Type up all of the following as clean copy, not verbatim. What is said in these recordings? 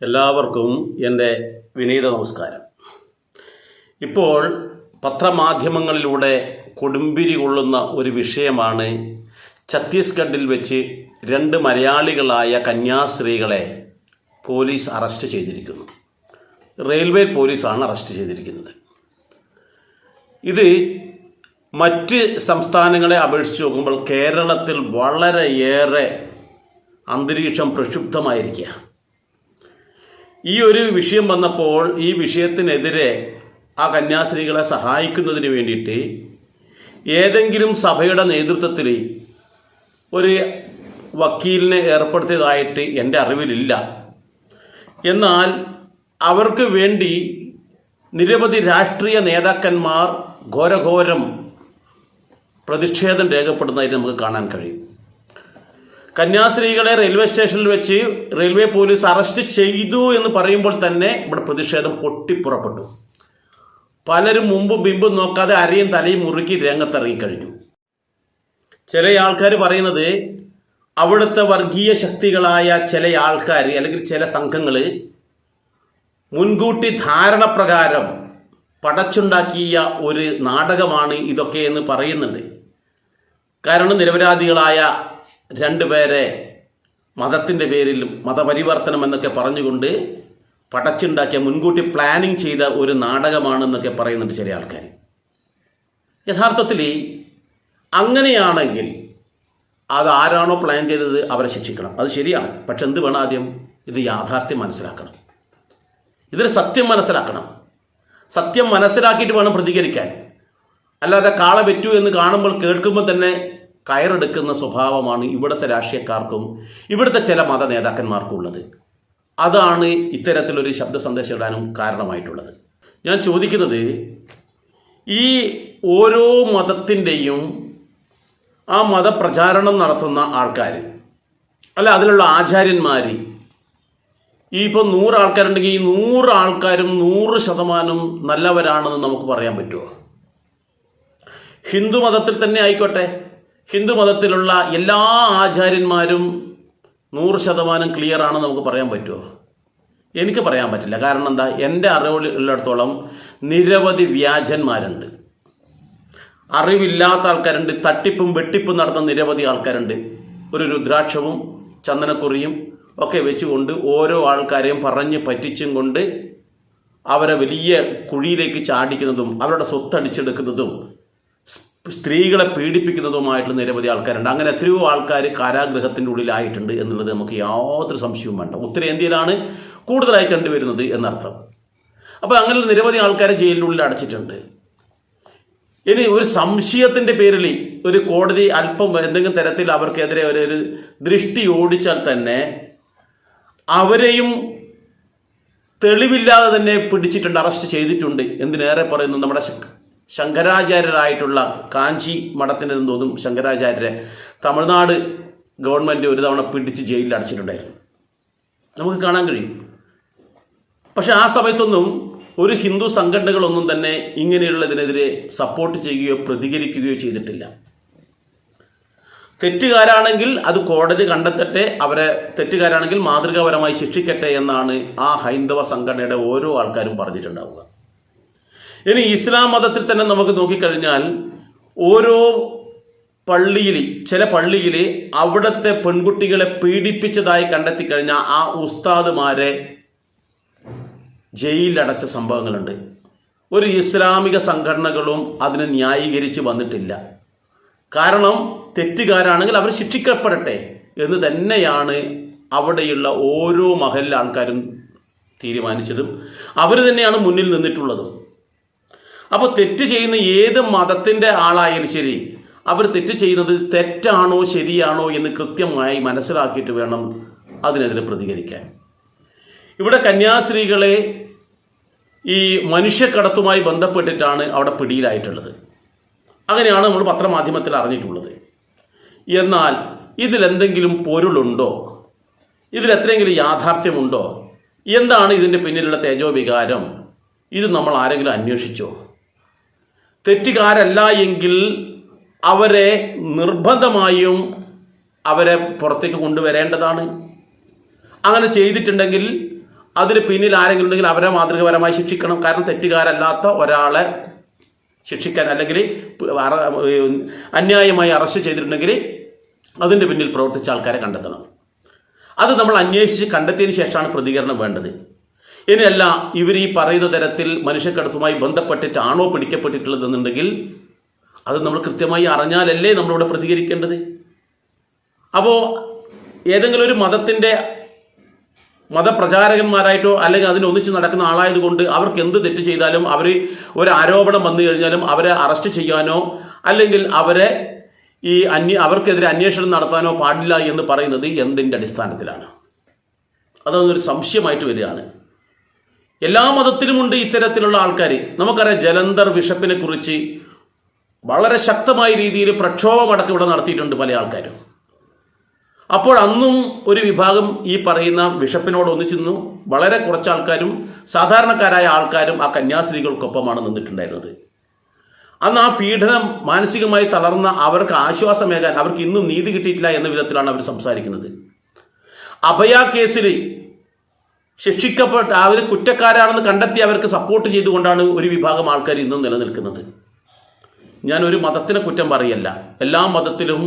എല്ലാവർക്കും എൻ്റെ വിനീത നമസ്കാരം. ഇപ്പോൾ പത്രമാധ്യമങ്ങളിലൂടെ കൊടുമ്പിരി കൊള്ളുന്ന ഒരു വിഷയമാണ് ഛത്തീസ്ഗഡിൽ വെച്ച് 2 മലയാളികളായ കന്യാസ്ത്രീകളെ പോലീസ് അറസ്റ്റ് ചെയ്തിരിക്കുന്നു. റെയിൽവേ പോലീസാണ് അറസ്റ്റ് ചെയ്തിരിക്കുന്നത്. ഇത് മറ്റ് സംസ്ഥാനങ്ങളെ അപേക്ഷിച്ച് നോക്കുമ്പോൾ കേരളത്തിൽ വളരെയേറെ അന്തരീക്ഷം പ്രക്ഷുബ്ധമായിരിക്കുക. ഈ ഒരു വിഷയം വന്നപ്പോൾ ഈ വിഷയത്തിനെതിരെ ആ കന്യാസ്ത്രീകളെ സഹായിക്കുന്നതിന് വേണ്ടിയിട്ട് ഏതെങ്കിലും സഭയുടെ നേതൃത്വത്തിൽ ഒരു വക്കീലിനെ ഏർപ്പെടുത്തിയതായിട്ട് എൻ്റെ അറിവിലില്ല. എന്നാൽ അവർക്ക് വേണ്ടി നിരവധി രാഷ്ട്രീയ നേതാക്കന്മാർ ഘോരഘോരം പ്രതിഷേധം രേഖപ്പെടുന്നതായിട്ട് നമുക്ക് കാണാൻ കഴിയും. കന്യാസ്ത്രീകളെ റെയിൽവേ സ്റ്റേഷനിൽ വെച്ച് റെയിൽവേ പോലീസ് അറസ്റ്റ് ചെയ്തു എന്ന് പറയുമ്പോൾ തന്നെ ഇവിടെ പ്രതിഷേധം പൊട്ടിപ്പുറപ്പെട്ടു. പലരും മുമ്പും ബിമ്പും നോക്കാതെ അരയും തലയും മുറുക്കി രംഗത്തിറങ്ങിക്കഴിഞ്ഞു. ചില ആൾക്കാർ പറയുന്നത് അവിടുത്തെ വർഗീയ ശക്തികളായ ചില ആൾക്കാർ അല്ലെങ്കിൽ ചില സംഘങ്ങൾ മുൻകൂട്ടി ധാരണ പ്രകാരം പടച്ചുണ്ടാക്കിയ ഒരു നാടകമാണ് ഇതൊക്കെ എന്ന് പറയുന്നുണ്ട്. കാരണം നിരപരാധികളായ 2 പേരെ മതത്തിൻ്റെ പേരിൽ മതപരിവർത്തനം എന്നൊക്കെ പറഞ്ഞുകൊണ്ട് പടച്ചുണ്ടാക്കിയ മുൻകൂട്ടി പ്ലാനിങ് ചെയ്ത ഒരു നാടകമാണെന്നൊക്കെ പറയുന്നുണ്ട് ചില ആൾക്കാർ. യഥാർത്ഥത്തിൽ അങ്ങനെയാണെങ്കിൽ അത് ആരാണോ പ്ലാൻ ചെയ്തത് അവരെ ശിക്ഷിക്കണം, അത് ശരിയാണ്. പക്ഷെ എന്ത് വേണം, ആദ്യം ഇത് യാഥാർത്ഥ്യം മനസ്സിലാക്കണം, ഇതൊരു സത്യം മനസ്സിലാക്കണം. സത്യം മനസ്സിലാക്കിയിട്ട് വേണം പ്രതികരിക്കാൻ. അല്ലാതെ കാള വെറ്റു എന്ന് കാണുമ്പോൾ കേൾക്കുമ്പോൾ തന്നെ കയറെടുക്കുന്ന സ്വഭാവമാണ് ഇവിടുത്തെ രാഷ്ട്രീയക്കാർക്കും ഇവിടുത്തെ ചില മത നേതാക്കന്മാർക്കും ഉള്ളത്. അതാണ് ഇത്തരത്തിലൊരു ശബ്ദ സന്ദേശം ഇടാനും കാരണമായിട്ടുള്ളത്. ഞാൻ ചോദിക്കുന്നത്, ഈ ഓരോ മതത്തിൻ്റെയും ആ മതപ്രചാരണം നടത്തുന്ന ആൾക്കാർ, അല്ല അതിലുള്ള ആചാര്യന്മാർ, ഈ ഇപ്പോൾ 100 ആൾക്കാരുണ്ടെങ്കിൽ ഈ 100 ആൾക്കാരും 100% നല്ലവരാണെന്ന് നമുക്ക് പറയാൻ പറ്റുമോ? ഹിന്ദു മതത്തിൽ തന്നെ ആയിക്കോട്ടെ, ഹിന്ദു മതത്തിലുള്ള എല്ലാ ആചാര്യന്മാരും 100% ക്ലിയർ ആണെന്ന് നമുക്ക് പറയാൻ പറ്റുമോ? എനിക്ക് പറയാൻ പറ്റില്ല. കാരണം എന്താ, എൻ്റെ അറിവുള്ളിടത്തോളം നിരവധി വ്യാജന്മാരുണ്ട്, അറിവില്ലാത്ത ആൾക്കാരുണ്ട്, തട്ടിപ്പും വെട്ടിപ്പും നടത്തുന്ന നിരവധി ആൾക്കാരുണ്ട്. ഒരു രുദ്രാക്ഷവും ചന്ദനക്കുറിയും ഒക്കെ വെച്ചുകൊണ്ട് ഓരോ ആൾക്കാരെയും പറഞ്ഞ് പറ്റിച്ചും കൊണ്ട് അവരെ വലിയ കുഴിയിലേക്ക് ചാടിക്കുന്നതും അവരുടെ സ്വത്തടിച്ചെടുക്കുന്നതും സ്ത്രീകളെ പീഡിപ്പിക്കുന്നതുമായിട്ടുള്ള നിരവധി ആൾക്കാരുണ്ട്. അങ്ങനെ എത്രയോ ആൾക്കാർ കാരാഗൃഹത്തിൻ്റെ ഉള്ളിലായിട്ടുണ്ട് എന്നുള്ളത് നമുക്ക് യാതൊരു സംശയവും വേണ്ട. ഉത്തരേന്ത്യയിലാണ് കൂടുതലായി കണ്ടുവരുന്നത് എന്നർത്ഥം. അപ്പോൾ അങ്ങനെ നിരവധി ആൾക്കാരെ ജയിലിനുള്ളിൽ അടച്ചിട്ടുണ്ട്. ഇനി ഒരു സംശയത്തിൻ്റെ പേരിൽ ഒരു കോടതി അല്പം എന്തെങ്കിലും തരത്തിൽ അവർക്കെതിരെ ഒരു ദൃഷ്ടി ഓടിച്ചാൽ തന്നെ അവരെയും തെളിവില്ലാതെ തന്നെ പിടിച്ചിട്ടുണ്ട്, അറസ്റ്റ് ചെയ്തിട്ടുണ്ട്. എന്തിനേറെ പറയുന്നു, നമ്മുടെ ശങ്കരാചാര്യരായിട്ടുള്ള കാഞ്ചി മഠത്തിൻ്റെ തോന്നും ശങ്കരാചാര്യരെ തമിഴ്നാട് ഗവൺമെൻറ് ഒരു തവണ പിടിച്ച് ജയിലിൽ അടച്ചിട്ടുണ്ടായിരുന്നു, നമുക്ക് കാണാൻ കഴിയും. പക്ഷെ ആ സമയത്തൊന്നും ഒരു ഹിന്ദു സംഘടനകളൊന്നും തന്നെ ഇങ്ങനെയുള്ളതിനെതിരെ സപ്പോർട്ട് ചെയ്യുകയോ പ്രതികരിക്കുകയോ ചെയ്തിട്ടില്ല. തെറ്റുകാരാണെങ്കിൽ അത് കോടതി കണ്ടെത്തട്ടെ, അവരെ തെറ്റുകാരാണെങ്കിൽ മാതൃകാപരമായി ശിക്ഷിക്കട്ടെ എന്നാണ് ആ ഹൈന്ദവ സംഘടനയുടെ ഓരോ ആൾക്കാരും പറഞ്ഞിട്ടുണ്ടാവുക. ഇനി ഇസ്ലാം മതത്തിൽ തന്നെ നമുക്ക് നോക്കിക്കഴിഞ്ഞാൽ ഓരോ പള്ളിയിൽ, ചില പള്ളിയിൽ അവിടുത്തെ പെൺകുട്ടികളെ പീഡിപ്പിച്ചതായി കണ്ടെത്തിക്കഴിഞ്ഞാൽ ആ ഉസ്താദുമാരെ ജയിലിലടച്ച സംഭവങ്ങളുണ്ട്. ഒരു ഇസ്ലാമിക സംഘടനകളും അതിനെ ന്യായീകരിച്ച് വന്നിട്ടില്ല. കാരണം തെറ്റുകാരാണെങ്കിൽ അവർ ശിക്ഷിക്കപ്പെടട്ടെ എന്ന് തന്നെയാണ് അവിടെയുള്ള ഓരോ മഹല്ല് ആൾക്കാരും തീരുമാനിച്ചതും അവർ തന്നെയാണ് മുന്നിൽ നിന്നിട്ടുള്ളതും. അപ്പോൾ തെറ്റ് ചെയ്യുന്ന ഏത് മതത്തിൻ്റെ ആളായാലും ശരി, അവർ തെറ്റ് ചെയ്യുന്നത് തെറ്റാണോ ശരിയാണോ എന്ന് കൃത്യമായി മനസ്സിലാക്കിയിട്ട് വേണം അതിനെതിരെ പ്രതികരിക്കാൻ. ഇവിടെ കന്യാസ്ത്രീകളെ ഈ മനുഷ്യക്കടത്തുമായി ബന്ധപ്പെട്ടിട്ടാണ് അവിടെ പിടിയിലായിട്ടുള്ളത്. അങ്ങനെയാണ് നമ്മൾ പത്രമാധ്യമത്തിൽ അറിഞ്ഞിട്ടുള്ളത്. എന്നാൽ ഇതിലെന്തെങ്കിലും പൊരുളുണ്ടോ? ഇതിലെത്രയെങ്കിലും യാഥാർത്ഥ്യമുണ്ടോ? എന്താണ് ഇതിൻ്റെ പിന്നിലുള്ള തേജോവികാരം? ഇത് നമ്മൾ ആരെങ്കിലും അന്വേഷിച്ചോ? തെറ്റുകാരല്ല എങ്കിൽ അവരെ നിർബന്ധമായും അവരെ പുറത്തേക്ക് കൊണ്ടുവരേണ്ടതാണ്. അങ്ങനെ ചെയ്തിട്ടുണ്ടെങ്കിൽ അതിന് പിന്നിൽ ആരെങ്കിലും ഉണ്ടെങ്കിൽ അവരെ മാതൃകപരമായി ശിക്ഷിക്കണം. കാരണം തെറ്റുകാരല്ലാത്ത ഒരാളെ ശിക്ഷിക്കാൻ അല്ലെങ്കിൽ അന്യായമായി അറസ്റ്റ് ചെയ്തിട്ടുണ്ടെങ്കിൽ അതിൻ്റെ പിന്നിൽ പ്രവർത്തിച്ച ആൾക്കാരെ കണ്ടെത്തണം. അത് നമ്മൾ അന്വേഷിച്ച് കണ്ടെത്തിയതിന് ശേഷമാണ് പ്രതികരണം വേണ്ടത്. ഇനിയല്ല ഇവർ ഈ പറയുന്ന തരത്തിൽ മനുഷ്യക്കടത്തുമായി ബന്ധപ്പെട്ടിട്ടാണോ പിടിക്കപ്പെട്ടിട്ടുള്ളതെന്നുണ്ടെങ്കിൽ അത് നമ്മൾ കൃത്യമായി അറിഞ്ഞാലല്ലേ നമ്മളിവിടെ പ്രതികരിക്കേണ്ടത്. അപ്പോൾ ഏതെങ്കിലും ഒരു മതപ്രചാരകന്മാരായിട്ടോ അല്ലെങ്കിൽ അതിനൊന്നിച്ച് നടക്കുന്ന ആളായതുകൊണ്ട് അവർക്ക് എന്ത് തെറ്റ് ചെയ്താലും അവർ ഒരു ആരോപണം വന്നു കഴിഞ്ഞാലും അവരെ അറസ്റ്റ് ചെയ്യാനോ അല്ലെങ്കിൽ അവരെ അവർക്കെതിരെ അന്വേഷണം നടത്താനോ പാടില്ല എന്ന് പറയുന്നത് എന്തിൻ്റെ അടിസ്ഥാനത്തിലാണ്? അതൊന്നൊരു സംശയമായിട്ട് വരികയാണ്. എല്ലാ മതത്തിലുമുണ്ട് ഇത്തരത്തിലുള്ള ആൾക്കാർ. നമുക്കറിയാം ജലന്ധർ ബിഷപ്പിനെ കുറിച്ച് വളരെ ശക്തമായ രീതിയിൽ പ്രക്ഷോഭമടക്കം ഇവിടെ നടത്തിയിട്ടുണ്ട് പല ആൾക്കാരും. അപ്പോൾ അന്നും ഒരു വിഭാഗം ഈ പറയുന്ന ബിഷപ്പിനോട് ഒന്നിച്ചിരുന്നു. വളരെ കുറച്ച് ആൾക്കാരും സാധാരണക്കാരായ ആൾക്കാരും ആ കന്യാസ്ത്രീകൾക്കൊപ്പമാണ് നിന്നിട്ടുണ്ടായിരുന്നത്. അന്ന് ആ പീഡനം മാനസികമായി തളർന്ന അവർക്ക് ആശ്വാസമേകാൻ അവർക്ക് ഇന്നും നീതി കിട്ടിയിട്ടില്ല എന്ന വിധത്തിലാണ് അവർ സംസാരിക്കുന്നത്. അഭയ കേസിൽ ശിക്ഷിക്കപ്പെട്ട അവർ കുറ്റക്കാരാണെന്ന് കണ്ടെത്തി അവർക്ക് സപ്പോർട്ട് ചെയ്തുകൊണ്ടാണ് ഒരു വിഭാഗം ആൾക്കാർ ഇന്നും നിലനിൽക്കുന്നത്. ഞാൻ ഒരു മതത്തിനെ കുറ്റം പറയല്ല. എല്ലാ മതത്തിലും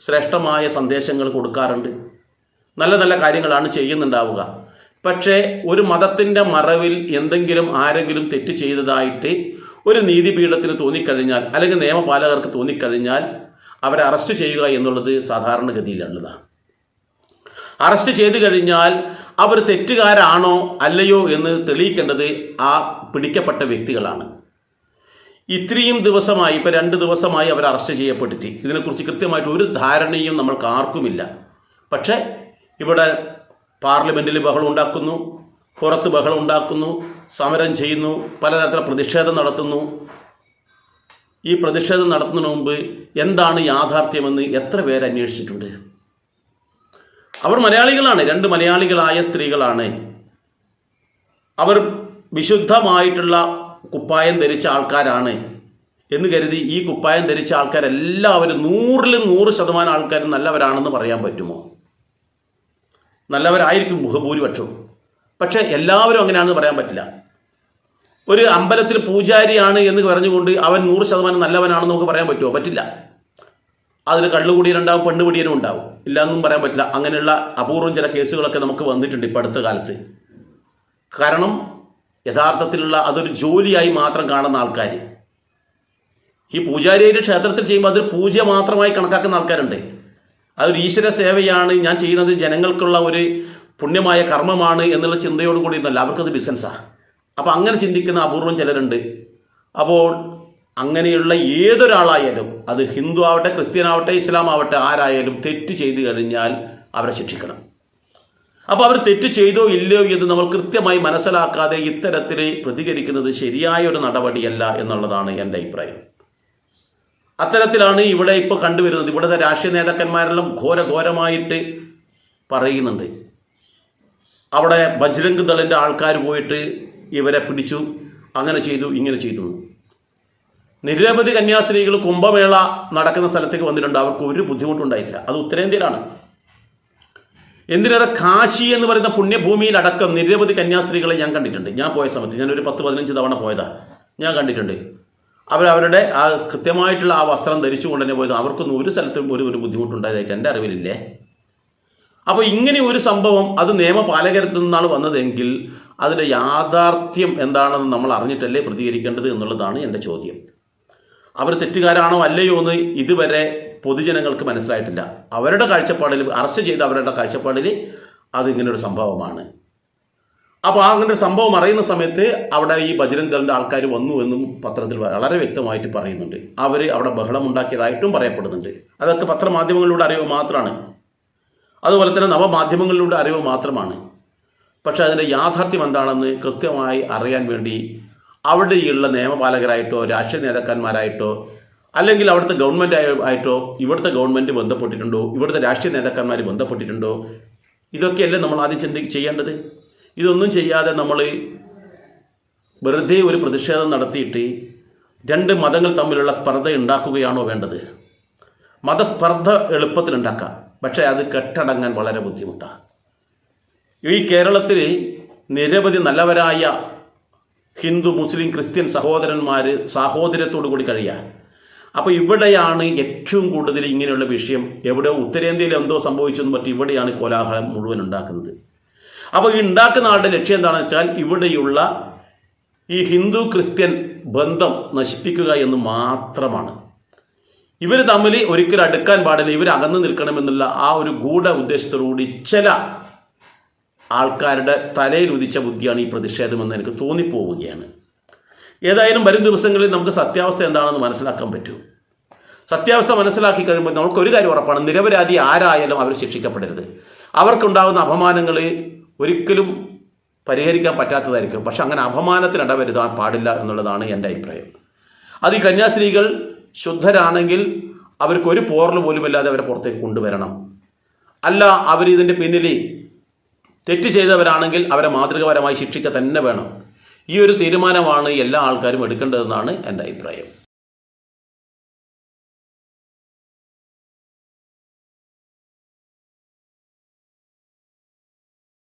ശ്രേഷ്ഠമായ സന്ദേശങ്ങൾ കൊടുക്കാറുണ്ട്, നല്ല നല്ല കാര്യങ്ങളാണ് ചെയ്യുന്നുണ്ടാവുക. പക്ഷേ ഒരു മതത്തിൻ്റെ മറവിൽ എന്തെങ്കിലും ആരെങ്കിലും തെറ്റ് ചെയ്തതായിട്ട് ഒരു നീതിപീഠത്തിന് തോന്നിക്കഴിഞ്ഞാൽ അല്ലെങ്കിൽ നിയമപാലകർക്ക് തോന്നിക്കഴിഞ്ഞാൽ അവരെ അറസ്റ്റ് ചെയ്യുക എന്നുള്ളത് സാധാരണഗതിയിലുള്ളതാണ്. അറസ്റ്റ് ചെയ്തു കഴിഞ്ഞാൽ അവർ തെറ്റുകാരാണോ അല്ലയോ എന്ന് തെളിയിക്കേണ്ടത് ആ പിടിക്കപ്പെട്ട വ്യക്തികളാണ്. ഇത്രയും ദിവസമായി, ഇപ്പോൾ 2 ദിവസമായി അവർ അറസ്റ്റ് ചെയ്യപ്പെട്ടിട്ട് ഇതിനെക്കുറിച്ച് കൃത്യമായിട്ട് ഒരു ധാരണയും നമ്മൾക്ക് ആർക്കുമില്ല. പക്ഷേ ഇവിടെ പാർലമെൻറ്റിൽ ബഹളം ഉണ്ടാക്കുന്നു, പുറത്ത് ബഹളം ഉണ്ടാക്കുന്നു, സമരം ചെയ്യുന്നു, പലതരത്തിലുള്ള പ്രതിഷേധം നടത്തുന്നു. ഈ പ്രതിഷേധം നടത്തുന്നതിന് മുമ്പ് എന്താണ് യാഥാർത്ഥ്യമെന്ന് എത്ര പേര് അന്വേഷിച്ചിട്ടുണ്ട്? അവർ മലയാളികളാണ്, 2 മലയാളികളായ സ്ത്രീകളാണ്. അവർ വിശുദ്ധമായിട്ടുള്ള കുപ്പായം ധരിച്ച ആൾക്കാരാണ് എന്ന് കരുതി ഈ കുപ്പായം ധരിച്ച ആൾക്കാരെല്ലാവരും 100% ആൾക്കാരും നല്ലവരാണെന്ന് പറയാൻ പറ്റുമോ? നല്ലവരായിരിക്കും ബഹുഭൂരിപക്ഷവും. പക്ഷേ എല്ലാവരും അങ്ങനെയാണെന്ന് പറയാൻ പറ്റില്ല. ഒരു അമ്പലത്തിൽ പൂജാരിയാണ് എന്ന് പറഞ്ഞുകൊണ്ട് അവൻ 100% നല്ലവനാണെന്ന് നമുക്ക് പറയാൻ പറ്റുമോ? പറ്റില്ല. അതിന് കള്ളുകുടിയനുണ്ടാവും, പെണ്ണുപിടിയനും ഉണ്ടാവും, ഇല്ലയെന്നും പറയാൻ പറ്റില്ല. അങ്ങനെയുള്ള അപൂർവം ചില കേസുകളൊക്കെ നമുക്ക് വന്നിട്ടുണ്ട് ഇപ്പോൾ അടുത്ത കാലത്ത്. കാരണം യഥാർത്ഥത്തിലുള്ള അതൊരു ജോലിയായി മാത്രം കാണുന്ന ആൾക്കാർ, ഈ പൂജാരിയായിട്ട് ക്ഷേത്രത്തിൽ ചെയ്യുമ്പോൾ അതൊരു പൂജ മാത്രമായി കണക്കാക്കുന്ന ആൾക്കാരുണ്ട്. അതൊരു ഈശ്വര സേവയാണ്, ഞാൻ ചെയ്യുന്നത് ജനങ്ങൾക്കുള്ള ഒരു പുണ്യമായ കർമ്മമാണ് എന്നുള്ള ചിന്തയോടുകൂടി ഒന്നല്ല, അവർക്കത് ബിസിനസ്സാണ്. അപ്പോൾ അങ്ങനെ ചിന്തിക്കുന്ന അപൂർവം ചിലരുണ്ട്. അപ്പോൾ അങ്ങനെയുള്ള ഏതൊരാളായാലും, അത് ഹിന്ദു ആവട്ടെ, ക്രിസ്ത്യൻ ആവട്ടെ, ഇസ്ലാം ആവട്ടെ, ആരായാലും തെറ്റ് ചെയ്തു കഴിഞ്ഞാൽ അവരെ ശിക്ഷിക്കണം. അപ്പോൾ അവർ തെറ്റ് ചെയ്തോ ഇല്ലയോ എന്ന് നമ്മൾ കൃത്യമായി മനസ്സിലാക്കാതെ ഇത്തരത്തിൽ പ്രതികരിക്കുന്നത് ശരിയായ ഒരു നടപടിയല്ല എന്നുള്ളതാണ് എൻ്റെ അഭിപ്രായം. അത്തരത്തിലാണ് ഇവിടെ ഇപ്പോൾ കണ്ടുവരുന്നത്. ഇവിടുത്തെ രാഷ്ട്രീയ നേതാക്കന്മാരെല്ലാം ഘോരമായിട്ട് പറയുന്നുണ്ട്. അവിടെ ബജ്രംഗ് ദളിൻ്റെ ആൾക്കാർ പോയിട്ട് ഇവരെ പിടിച്ചു, അങ്ങനെ ചെയ്തു, ഇങ്ങനെ ചെയ്തു. നിരവധി കന്യാസ്ത്രീകൾ കുംഭമേള നടക്കുന്ന സ്ഥലത്തേക്ക് വന്നിട്ടുണ്ട്. അവർക്ക് ഒരു ബുദ്ധിമുട്ടുണ്ടായിട്ടില്ല. അത് ഉത്തരേന്ത്യയിലാണ്. എന്തിനേറെ കാശി എന്ന് പറയുന്ന പുണ്യഭൂമിയിലടക്കം നിരവധി കന്യാസ്ത്രീകളെ ഞാൻ കണ്ടിട്ടുണ്ട്. ഞാൻ പോയ സമയത്ത്, ഞാനൊരു 10-15 തവണ പോയതാണ്, ഞാൻ കണ്ടിട്ടുണ്ട്. അവരവരുടെ ആ കൃത്യമായിട്ടുള്ള ആ വസ്ത്രം ധരിച്ചുകൊണ്ട് തന്നെ പോയത്. അവർക്കൊന്നും ഒരു സ്ഥലത്തും ഒരു ബുദ്ധിമുട്ടുണ്ടായതായിട്ട് എൻ്റെ അറിവിലില്ലേ. അപ്പോൾ ഇങ്ങനെ ഒരു സംഭവം അത് നിയമപാലകരിൽ നിന്നാണ് വന്നതെങ്കിൽ അതിൻ്റെ യാഥാർത്ഥ്യം എന്താണെന്ന് നമ്മൾ അറിഞ്ഞിട്ടല്ലേ പ്രതികരിക്കേണ്ടത് എന്നുള്ളതാണ് എൻ്റെ ചോദ്യം. അവർ തെറ്റുകാരാണോ അല്ലയോ എന്ന് ഇതുവരെ പൊതുജനങ്ങൾക്ക് മനസ്സിലായിട്ടില്ല. അവരുടെ കാഴ്ചപ്പാടിൽ, അറസ്റ്റ് ചെയ്ത അവരുടെ കാഴ്ചപ്പാടിൽ അതിങ്ങനൊരു സംഭവമാണ്. അപ്പോൾ അങ്ങനെ ഒരു സംഭവം അറിയുന്ന സമയത്ത് അവിടെ ഈ ബജ്രംഗ് ദളിൻ്റെ ആൾക്കാർ വന്നു എന്നും പത്രത്തിൽ വളരെ വ്യക്തമായിട്ട് പറയുന്നുണ്ട്. അവർ അവിടെ ബഹളം ഉണ്ടാക്കിയതായിട്ടും പറയപ്പെടുന്നുണ്ട്. അതൊക്കെ പത്രമാധ്യമങ്ങളിലൂടെ അറിവ് മാത്രമാണ്. അതുപോലെ തന്നെ നവമാധ്യമങ്ങളിലൂടെ അറിവ് മാത്രമാണ്. പക്ഷേ അതിൻ്റെ യാഥാർത്ഥ്യം എന്താണെന്ന് കൃത്യമായി അറിയാൻ വേണ്ടി അവിടെയുള്ള നിയമപാലകരായിട്ടോ രാഷ്ട്രീയ നേതാക്കന്മാരായിട്ടോ അല്ലെങ്കിൽ അവിടുത്തെ ഗവൺമെൻറ് ആയിട്ടോ ഇവിടുത്തെ ഗവൺമെൻറ് ബന്ധപ്പെട്ടിട്ടുണ്ടോ, ഇവിടുത്തെ രാഷ്ട്രീയ നേതാക്കന്മാർ ബന്ധപ്പെട്ടിട്ടുണ്ടോ, ഇതൊക്കെയല്ലേ നമ്മൾ ആദ്യം ചെയ്യേണ്ടത്. ഇതൊന്നും ചെയ്യാതെ നമ്മൾ വെറുതെ ഒരു പ്രതിഷേധം നടത്തിയിട്ട് 2 മതങ്ങൾ തമ്മിലുള്ള സ്പർദ്ധ ഉണ്ടാക്കുകയാണോ വേണ്ടത്? മതസ്പർദ്ധ എളുപ്പത്തിലുണ്ടാക്കാം, പക്ഷേ അത് കെട്ടടങ്ങാൻ വളരെ ബുദ്ധിമുട്ടാണ്. ഈ കേരളത്തിൽ നിരവധി നല്ലവരായ ഹിന്ദു മുസ്ലിം ക്രിസ്ത്യൻ സഹോദരന്മാർ സാഹോദര്യത്തോടു കൂടി കഴിയാൻ. അപ്പോൾ ഇവിടെയാണ് ഏറ്റവും കൂടുതൽ ഇങ്ങനെയുള്ള വിഷയം, എവിടെയോ ഉത്തരേന്ത്യയിൽ എന്തോ സംഭവിച്ചെന്ന് പറ്റി ഇവിടെയാണ് കോലാഹലം മുഴുവൻ ഉണ്ടാക്കുന്നത്. അപ്പോൾ ഈ ഉണ്ടാക്കുന്ന ആളുടെ ലക്ഷ്യം എന്താണെന്ന് വെച്ചാൽ ഇവിടെയുള്ള ഈ ഹിന്ദു ക്രിസ്ത്യൻ ബന്ധം നശിപ്പിക്കുക എന്ന് മാത്രമാണ്. ഇവർ തമ്മിൽ ഒരിക്കലും അടുക്കാൻ പാടില്ല, ഇവർ അകന്നു നിൽക്കണമെന്നുള്ള ആ ഒരു ഗൂഢ ഉദ്ദേശത്തോടുകൂടി ചില ആൾക്കാരുടെ തലയിൽ ഉദിച്ച ബുദ്ധിയാണ് ഈ പ്രതിഷേധമെന്ന് എനിക്ക് തോന്നിപ്പോവുകയാണ്. ഏതായാലും വരും ദിവസങ്ങളിൽ നമുക്ക് സത്യാവസ്ഥ എന്താണെന്ന് മനസ്സിലാക്കാൻ പറ്റും. സത്യാവസ്ഥ മനസ്സിലാക്കി കഴിയുമ്പോൾ നമുക്കൊരു കാര്യം ഉറപ്പാണ്, നിരപരാധി ആരായാലും അവർ ശിക്ഷിക്കപ്പെടരുത്. അവർക്കുണ്ടാകുന്ന അപമാനങ്ങൾ ഒരിക്കലും പരിഹരിക്കാൻ പറ്റാത്തതായിരിക്കും, പക്ഷെ അങ്ങനെ അപമാനത്തിന് ഇടവരുത്താൻ പാടില്ല എന്നുള്ളതാണ് എൻ്റെ അഭിപ്രായം. അത് ഈ കന്യാസ്ത്രീകൾ ശുദ്ധരാണെങ്കിൽ അവർക്കൊരു പോറൽ പോലുമില്ലാതെ അവരെ പുറത്തേക്ക് കൊണ്ടുവരണം. അല്ല, അവരിതിൻ്റെ പിന്നിൽ തെറ്റ് ചെയ്തവരാണെങ്കിൽ അവരെ മാതൃകാപരമായി ശിക്ഷിക്കുക തന്നെ വേണം. ഈ ഒരു തീരുമാനമാണ് എല്ലാ ആൾക്കാരും എടുക്കേണ്ടതെന്നാണ് എൻ്റെ അഭിപ്രായം.